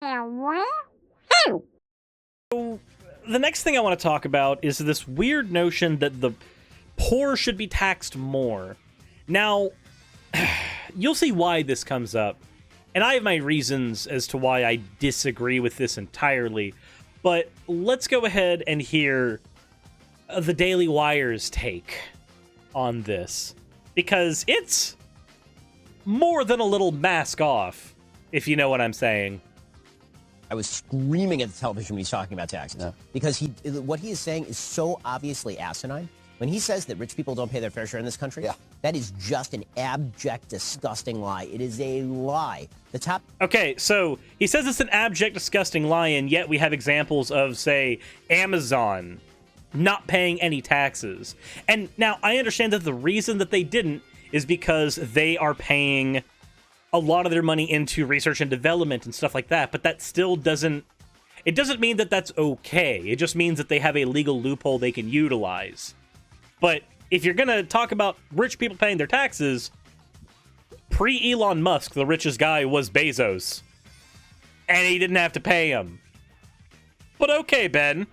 So, the next thing I want to talk about is this weird notion that the poor should be taxed more. Now, you'll see why this comes up, and I have my reasons as to why I disagree with this entirely, but let's go ahead and hear the Daily Wire's take on this, because it's more than a little mask off, if you know what I'm saying. I was screaming at the television when he's talking about taxes, because what he is saying is so obviously asinine. When he says that rich people don't pay their fair share in this country, that is just an abject, disgusting lie. It is a lie. Okay, so he says it's an abject, disgusting lie, and yet we have examples of, say, Amazon not paying any taxes. And now I understand that the reason that they didn't is because they are paying a lot of their money into research and development and stuff like that, but that still doesn't mean that that's okay. It just means that they have a legal loophole they can utilize. But if you're gonna talk about rich people paying their taxes, pre-Elon Musk, the richest guy was Bezos, and he didn't have to pay him. But okay, Ben.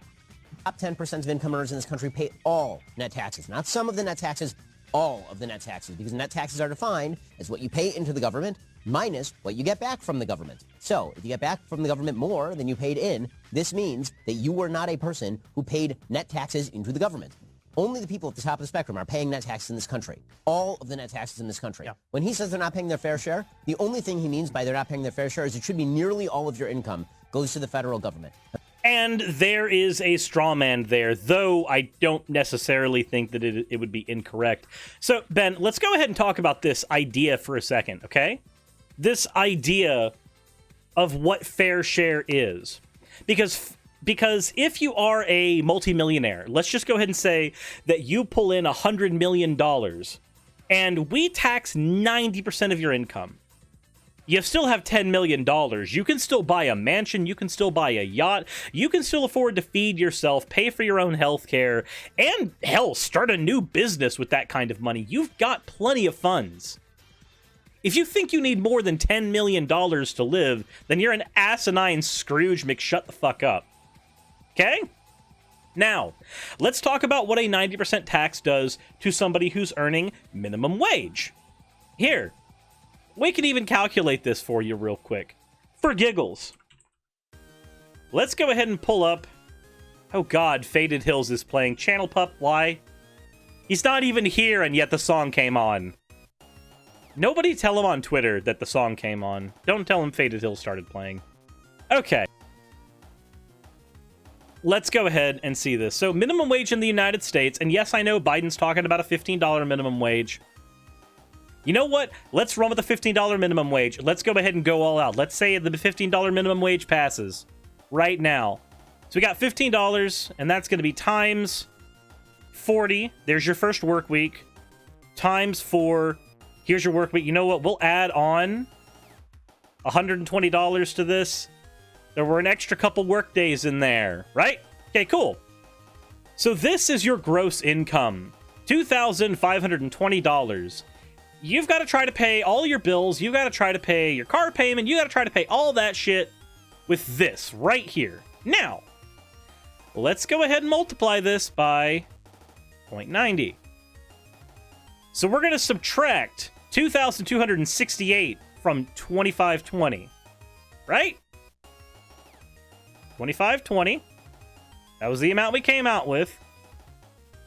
Top 10% of income earners in this country pay all net taxes, not some of the net taxes, all of the net taxes, because net taxes are defined as what you pay into the government minus what you get back from the government. So if you get back from the government more than you paid in, this means that you were not a person who paid net taxes into the government. Only the people at the top of the spectrum are paying net taxes in this country. All of the net taxes in this country. Yeah. When he says they're not paying their fair share, the only thing he means by they're not paying their fair share is it should be nearly all of your income goes to the federal government. And there is a straw man there, though I don't necessarily think that it would be incorrect. So, Ben, let's go ahead and talk about this idea for a second, okay? This idea of what fair share is. Because if you are a multimillionaire, let's just go ahead and say that you pull in $100 million, and we tax 90% of your income. You still have $10 million. You can still buy a mansion. You can still buy a yacht. You can still afford to feed yourself, pay for your own health care, and, hell, start a new business with that kind of money. You've got plenty of funds. If you think you need more than $10 million to live, then you're an asinine Scrooge McShut-the-fuck-up. Okay? Now, let's talk about what a 90% tax does to somebody who's earning minimum wage. Here. We can even calculate this for you real quick. For giggles. Let's go ahead and pull up... Oh god, Faded Hills is playing. Channel Pup, why? He's not even here, and yet the song came on. Nobody tell him on Twitter that the song came on. Don't tell him Faded Hills started playing. Okay. Let's go ahead and see this. So, minimum wage in the United States, and yes, I know Biden's talking about a $15 minimum wage. You know what? Let's run with the $15 minimum wage. Let's go ahead and go all out. Let's say the $15 minimum wage passes right now. So we got $15, and that's going to be times 40. There's your first work week. Times 4. Here's your work week. You know what? We'll add on $120 to this. There were an extra couple work days in there, right? Okay, cool. So this is your gross income. $2,520. You've got to try to pay all your bills. You've got to try to pay your car payment. You got to try to pay all that shit with this right here. Now, let's go ahead and multiply this by 0.90. So we're going to subtract 2,268 from 2,520, right? 2,520. That was the amount we came out with.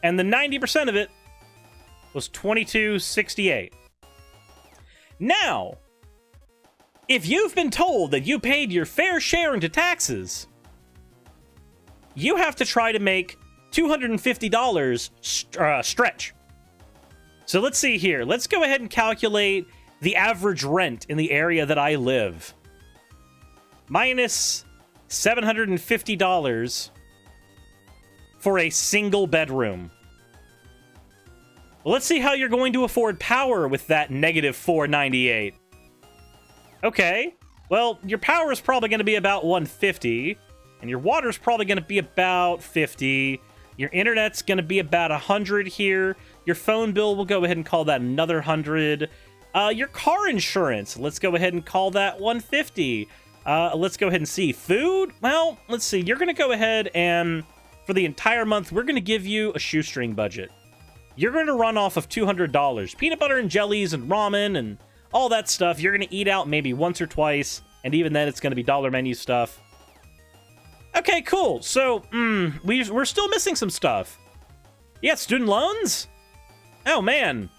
And the 90% of it was 2,268. Now, if you've been told that you paid your fair share into taxes, you have to try to make $250 stretch. So let's see here. Let's go ahead and calculate the average rent in the area that I live. Minus $750 for a single bedroom. Well, let's see how you're going to afford power with that negative $498. Okay, well, your power is probably going to be about $150, and your water is probably going to be about $50. Your internet's going to be about $100 here. Your phone bill, we'll go ahead and call that another $100. Your car insurance, let's go ahead and call that $150. Let's go ahead and see. Food? Well, let's see. You're going to go ahead and, for the entire month, we're going to give you a shoestring budget. You're going to run off of $200. Peanut butter and jellies and ramen and all that stuff. You're going to eat out maybe once or twice, and even then it's going to be dollar menu stuff. Okay, cool. So, we're still missing some stuff. Yeah, student loans? Oh, man.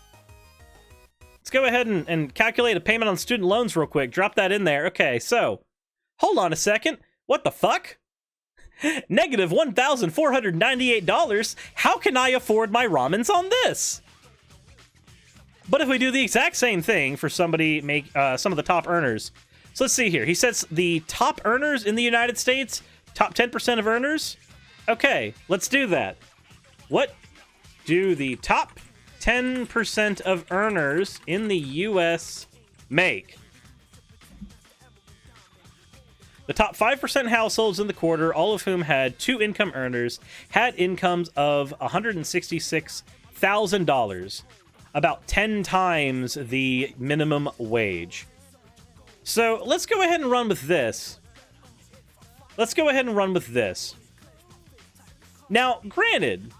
Let's go ahead and calculate a payment on student loans real quick. Drop that in there. Okay, so, hold on a second. What the fuck? Negative $1,498. How can I afford my ramens on this? But if we do the exact same thing for somebody, some of the top earners. So let's see here. He says the top earners in the United States, top 10% of earners. Okay, let's do that. What do the top 10% of earners in the U.S. make? The top 5% households in the quarter, all of whom had 2 income earners, had incomes of $166,000, about 10 times the minimum wage. So let's go ahead and run with this. Now, granted,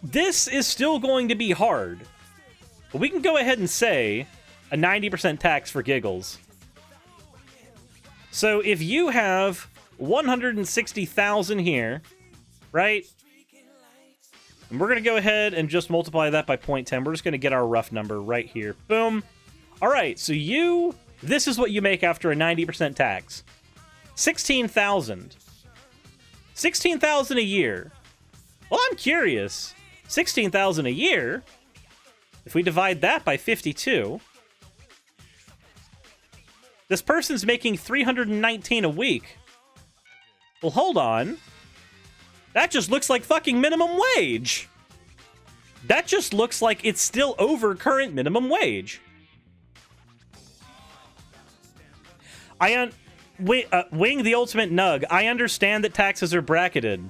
this is still going to be hard. But we can go ahead and say a 90% tax for giggles. So if you have 160,000 here, right? And we're going to go ahead and just multiply that by 0.10. We're just going to get our rough number right here. Boom. All right, so this is what you make after a 90% tax. 16,000. 16,000 a year. Well, I'm curious. 16,000 a year. If we divide that by 52, this person's making $319 a week. Well, hold on. That just looks like fucking minimum wage. That just looks like it's still over current minimum wage. Wing the Ultimate Nug. I understand that taxes are bracketed.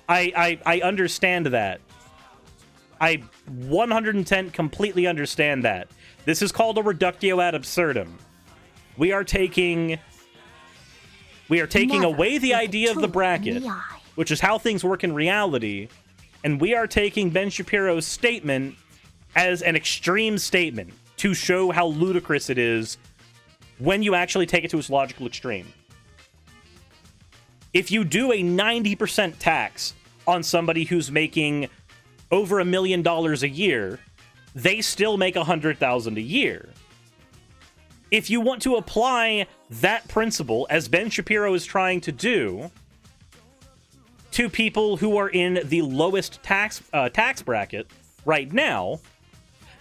I understand that. I 110 completely understand that. This is called a reductio ad absurdum. We are taking away the idea of the bracket, which is how things work in reality, and we are taking Ben Shapiro's statement as an extreme statement to show how ludicrous it is when you actually take it to its logical extreme. If you do a 90% tax on somebody who's making over $1 million a year, they still make $100,000 a year. If you want to apply that principle, as Ben Shapiro is trying to do, to people who are in the lowest tax bracket right now,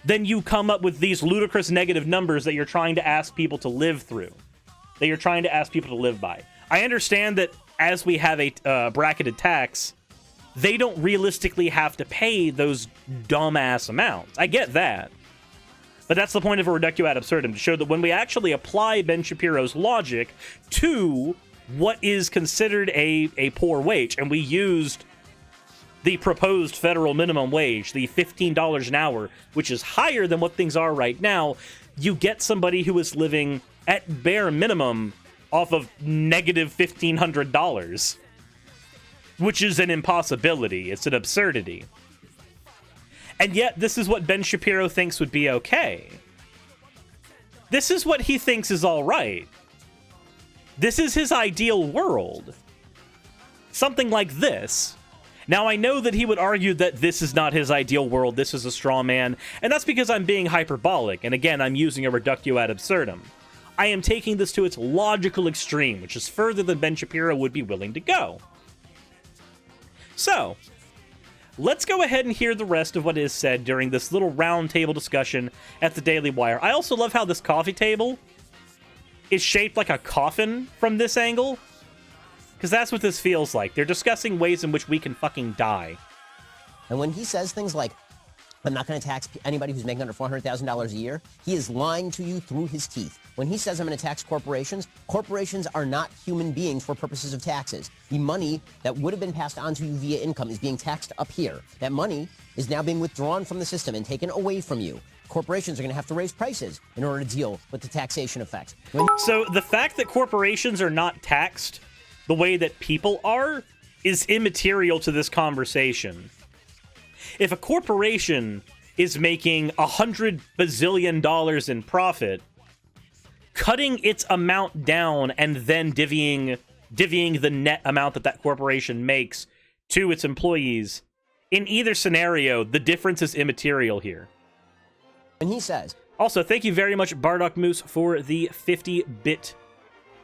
then you come up with these ludicrous negative numbers that you're trying to ask people to live through, that you're trying to ask people to live by. I understand that as we have a bracketed tax, they don't realistically have to pay those dumbass amounts. I get that. But that's the point of a reductio ad absurdum, to show that when we actually apply Ben Shapiro's logic to what is considered a poor wage, and we used the proposed federal minimum wage, the $15 an hour, which is higher than what things are right now, you get somebody who is living at bare minimum off of negative $1,500. Which is an impossibility. It's an absurdity. And yet, this is what Ben Shapiro thinks would be okay. This is what he thinks is all right. This is his ideal world. Something like this. Now, I know that he would argue that this is not his ideal world, this is a straw man, and that's because I'm being hyperbolic, and again, I'm using a reductio ad absurdum. I am taking this to its logical extreme, which is further than Ben Shapiro would be willing to go. So, let's go ahead and hear the rest of what is said during this little round table discussion at the Daily Wire. I also love how this coffee table is shaped like a coffin from this angle, because that's what this feels like. They're discussing ways in which we can fucking die. And when he says things like, I'm not going to tax anybody who's making under $400,000 a year, he is lying to you through his teeth. When he says I'm going to tax corporations, corporations are not human beings for purposes of taxes. The money that would have been passed on to you via income is being taxed up here. That money is now being withdrawn from the system and taken away from you. corporations are going to have to raise prices in order to deal with the taxation effects. So the fact that corporations are not taxed the way that people are is immaterial to this conversation. If a corporation is making $100 bazillion in profit, cutting its amount down and then divvying the net amount that corporation makes to its employees, in either scenario, the difference is immaterial here. And he says... Also, thank you very much, Bardock Moose, for the 50-bit.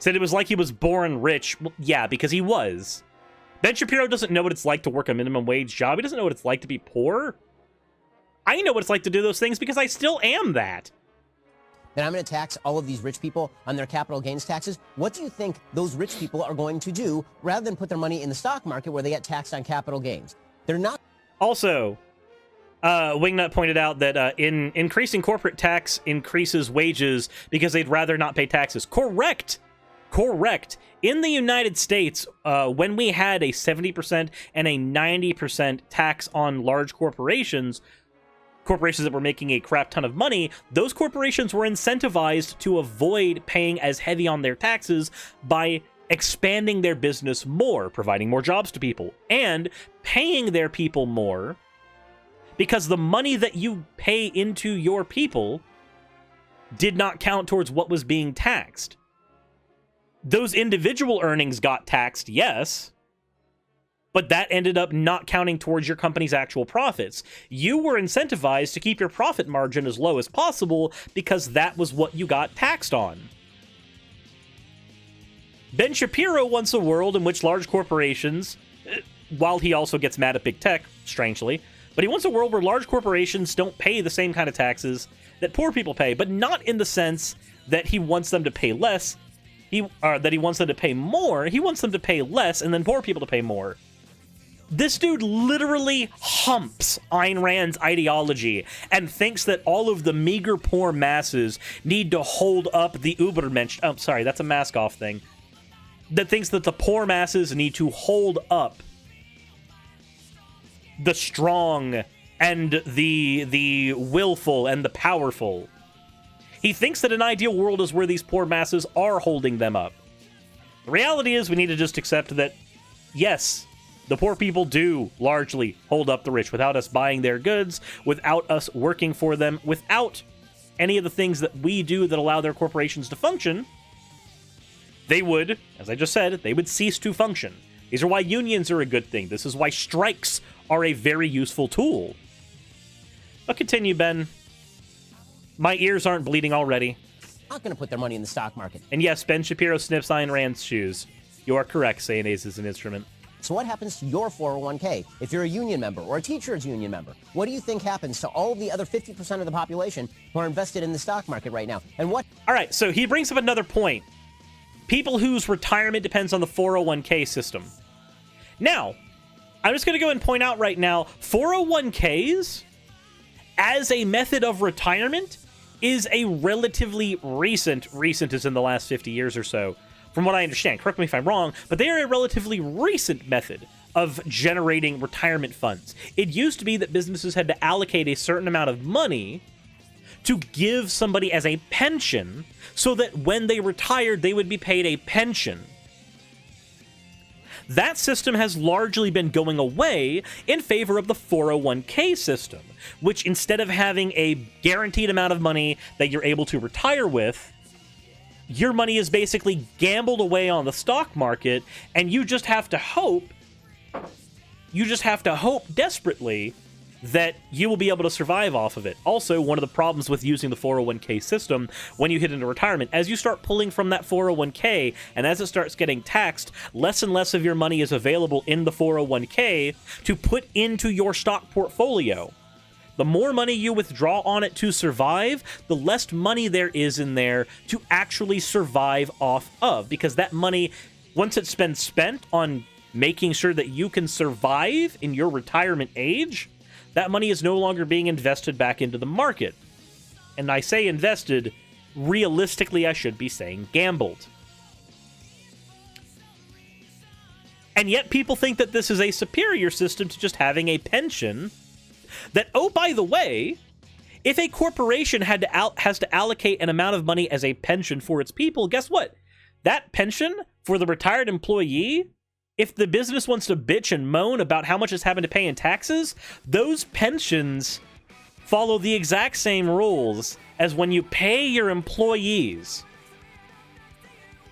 Said it was like he was born rich. Well, yeah, because he was. Ben Shapiro doesn't know what it's like to work a minimum wage job. He doesn't know what it's like to be poor. I know what it's like to do those things because I still am that. Then I'm going to tax all of these rich people on their capital gains taxes. What do you think those rich people are going to do rather than put their money in the stock market where they get taxed on capital gains? They're not. Also, Wingnut pointed out that in increasing corporate tax increases wages because they'd rather not pay taxes. Correct. In the United States, when we had a 70% and a 90% tax on large corporations that were making a crap ton of money, those corporations were incentivized to avoid paying as heavy on their taxes by expanding their business more, providing more jobs to people, and paying their people more, because the money that you pay into your people did not count towards what was being taxed. Those individual earnings got taxed, yes, but that ended up not counting towards your company's actual profits. You were incentivized to keep your profit margin as low as possible because that was what you got taxed on. Ben Shapiro wants a world in which large corporations, while he also gets mad at big tech, strangely, but he wants a world where large corporations don't pay the same kind of taxes that poor people pay, but not in the sense that he wants them to pay less, that he wants them to pay more. He wants them to pay less and then poor people to pay more. This dude literally humps Ayn Rand's ideology and thinks that all of the meager poor masses need to hold up the Übermensch. Oh, sorry, that's a mask-off thing. That thinks that the poor masses need to hold up the strong and the willful and the powerful. He thinks that an ideal world is where these poor masses are holding them up. The reality is we need to just accept that, yes, the poor people do largely hold up the rich without us buying their goods, without us working for them, without any of the things that we do that allow their corporations to function. They would, as I just said, they would cease to function. These are why unions are a good thing. This is why strikes are a very useful tool. But continue, Ben. My ears aren't bleeding already. Not going to put their money in the stock market. And yes, Ben Shapiro sniffs Ayn Rand's shoes. You are correct, Sayonese is an instrument. So what happens to your 401k if you're a union member or a teacher's union member? What do you think happens to all of the other 50% of the population who are invested in the stock market right now? And what... All right, so he brings up another point. People whose retirement depends on the 401k system. Now, I'm just going to go and point out right now, 401ks, as a method of retirement, is a relatively recent is in the last 50 years or so, from what I understand. Correct me if I'm wrong, but they are a relatively recent method of generating retirement funds. It used to be that businesses had to allocate a certain amount of money to give somebody as a pension so that when they retired, they would be paid a pension. That system has largely been going away in favor of the 401k system, which instead of having a guaranteed amount of money that you're able to retire with, your money is basically gambled away on the stock market, and you just have to hope desperately that you will be able to survive off of it. Also, one of the problems with using the 401k system when you hit into retirement, as you start pulling from that 401k and as it starts getting taxed, less and less of your money is available in the 401k to put into your stock portfolio. The more money you withdraw on it to survive, the less money there is in there to actually survive off of, because that money, once it's been spent on making sure that you can survive in your retirement age, that money is no longer being invested back into the market. And I say invested, realistically I should be saying gambled. And yet people think that this is a superior system to just having a pension that, oh, by the way, If a corporation has to allocate an amount of money as a pension for its people, guess what? That pension for the retired employee, if the business wants to bitch and moan about how much it's having to pay in taxes, those pensions follow the exact same rules as when you pay your employees.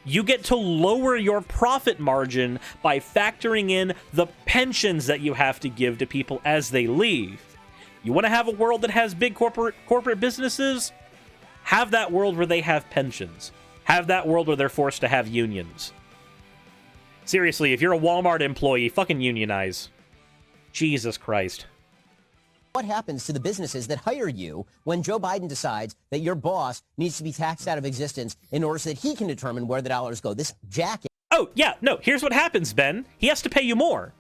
You get to lower your profit margin by factoring in the pensions that you have to give to people as they leave. You want to have a world that has big corporate businesses? Have that world where they have pensions. Have that world where they're forced to have unions. Seriously, if you're a Walmart employee, fucking unionize. Jesus Christ. What happens to the businesses that hire you when Joe Biden decides that your boss needs to be taxed out of existence in order so that he can determine where the dollars go? This jackass. Oh, yeah, no, here's what happens, Ben. He has to pay you more.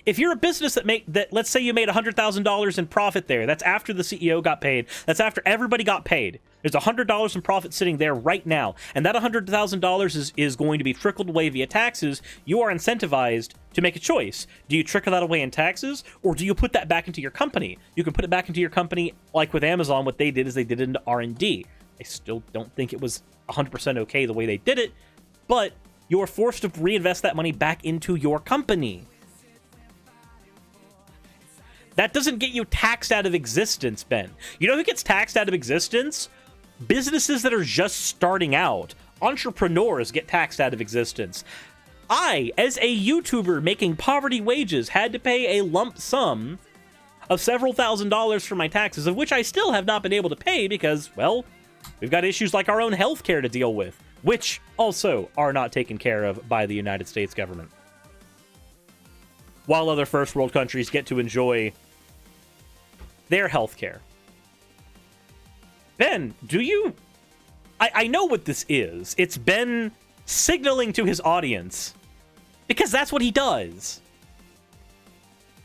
If you're a business that let's say you made $100,000 in profit there, that's after the CEO got paid, that's after everybody got paid. There's $100 in profit sitting there right now, and that $100,000 is going to be trickled away via taxes. You are incentivized to make a choice. Do you trickle that away in taxes, or do you put that back into your company? You can put it back into your company, like with Amazon, what they did is they did it into R&D. I still don't think it was 100% okay the way they did it, but you're forced to reinvest that money back into your company. That doesn't get you taxed out of existence, Ben. You know who gets taxed out of existence? Businesses that are just starting out. Entrepreneurs get taxed out of existence. I, as a YouTuber making poverty wages, had to pay a lump sum of several $1,000s for my taxes, of which I still have not been able to pay because, well, we've got issues like our own healthcare to deal with, which also are not taken care of by the United States government. While other first world countries get to enjoy their healthcare. Ben, do you... I know what this is. It's Ben signaling to his audience. Because that's what he does.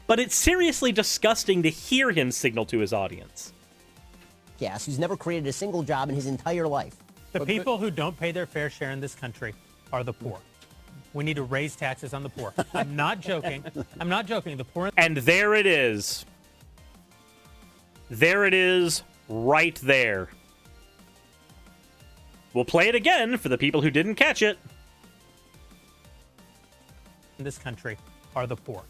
But it's seriously disgusting to hear him signal to his audience. Yes, who's never created a single job in his entire life. The people who don't pay their fair share in this country are the poor. We need to raise taxes on the poor. I'm not joking. I'm not joking. The poor... And there it is. There it is, right there. We'll play it again for the people who didn't catch it. In this country are the poor.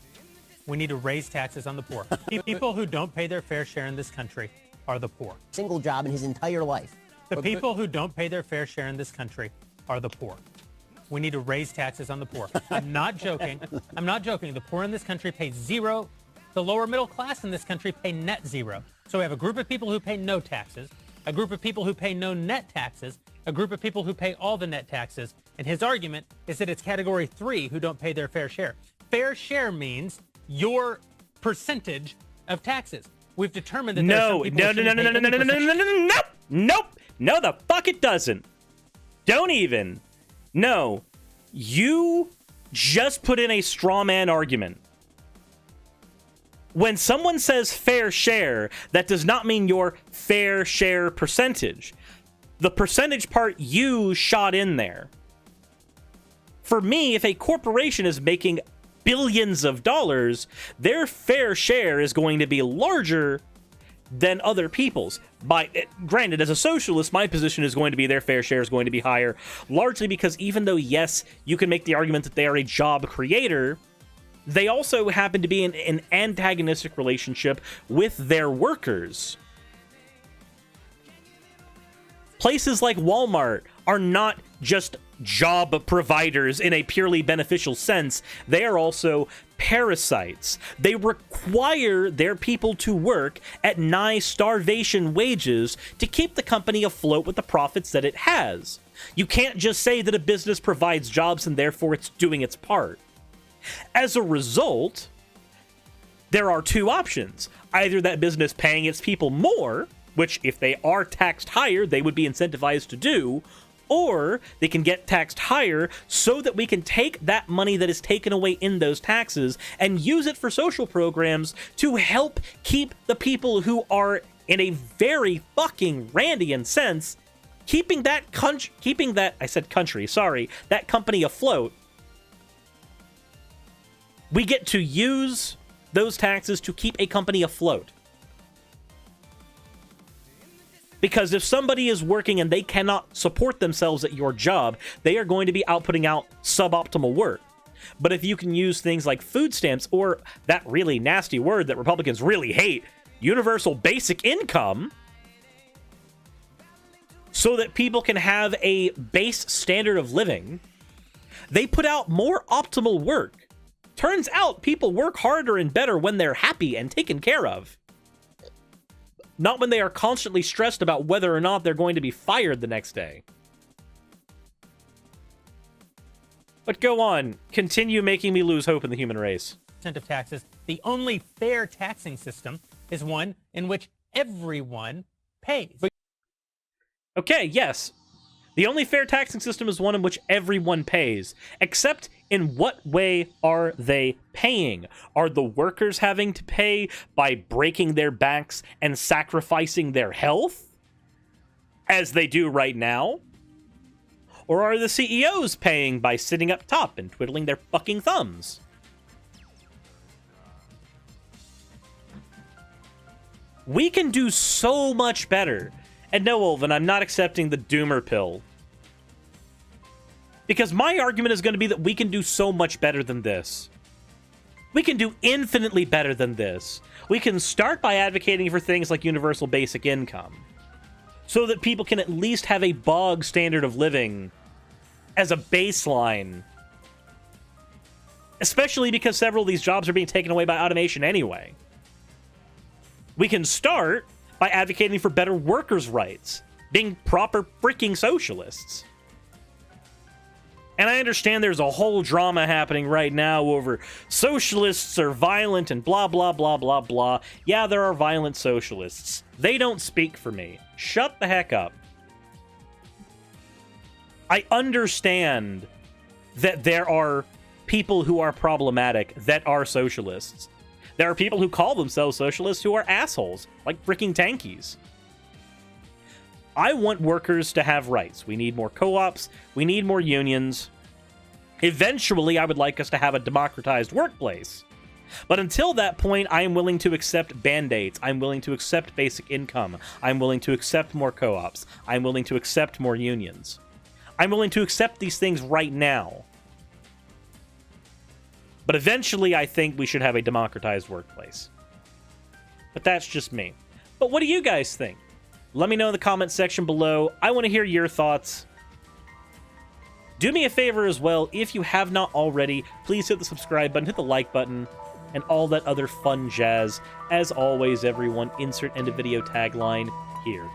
We need to raise taxes on the poor. People who don't pay their fair share in this country are the poor. Single job in his entire life. The people who don't pay their fair share in this country are the poor. We need to raise taxes on the poor. I'm not joking. I'm not joking. The poor in this country pay zero. The lower middle class in this country pay net zero. So we have a group of people who pay no taxes, a group of people who pay no net taxes, a group of people who pay all the net taxes. And his argument is that it's category 3 who don't pay their fair share. Fair share means your percentage of taxes. We've determined that No, no, the fuck it doesn't. Don't even. No, you just put in a straw man argument. When someone says fair share, that does not mean your fair share percentage. The percentage part you shot in there. For me, if a corporation is making billions of dollars, their fair share is going to be larger than other people's. Granted, as a socialist, my position is going to be their fair share is going to be higher, largely because even though, yes, you can make the argument that they are a job creator, they also happen to be in an antagonistic relationship with their workers. Places like Walmart are not just job providers in a purely beneficial sense. They are also parasites. They require their people to work at nigh starvation wages to keep the company afloat with the profits that it has. You can't just say that a business provides jobs and therefore it's doing its part. As a result, there are two options. Either that business paying its people more, which if they are taxed higher, they would be incentivized to do, or they can get taxed higher so that we can take that money that is taken away in those taxes and use it for social programs to help keep the people who are, in a very fucking Randian sense, keeping that company afloat. We get to use those taxes to keep a company afloat. Because if somebody is working and they cannot support themselves at your job, they are going to be outputting out suboptimal work. But if you can use things like food stamps or that really nasty word that Republicans really hate, universal basic income, so that people can have a base standard of living, they put out more optimal work. Turns out people work harder and better when they're happy and taken care of. Not when they are constantly stressed about whether or not they're going to be fired the next day. But go on, continue making me lose hope in the human race. Of taxes. The only fair taxing system is one in which everyone pays. Okay, yes. The only fair taxing system is one in which everyone pays. Except, in what way are they paying? Are the workers having to pay by breaking their backs and sacrificing their health? As they do right now? Or are the CEOs paying by sitting up top and twiddling their fucking thumbs? We can do so much better. And no, Olvin, I'm not accepting the doomer pill. Because my argument is going to be that we can do so much better than this. We can do infinitely better than this. We can start by advocating for things like universal basic income, so that people can at least have a bog standard of living as a baseline. Especially because several of these jobs are being taken away by automation anyway. We can start by advocating for better workers' rights, being proper freaking socialists. And I understand there's a whole drama happening right now over socialists are violent and blah, blah, blah, blah, blah. Yeah, there are violent socialists. They don't speak for me. Shut the heck up. I understand that there are people who are problematic that are socialists. There are people who call themselves socialists who are assholes, like freaking tankies. I want workers to have rights. We need more co-ops. We need more unions. Eventually, I would like us to have a democratized workplace. But until that point, I am willing to accept band-aids. I'm willing to accept basic income. I'm willing to accept more co-ops. I'm willing to accept more unions. I'm willing to accept these things right now. But eventually, I think we should have a democratized workplace. But that's just me. But what do you guys think? Let me know in the comment section below. I want to hear your thoughts. Do me a favor as well. If you have not already, please hit the subscribe button, hit the like button, and all that other fun jazz. As always, everyone, insert end of video tagline here.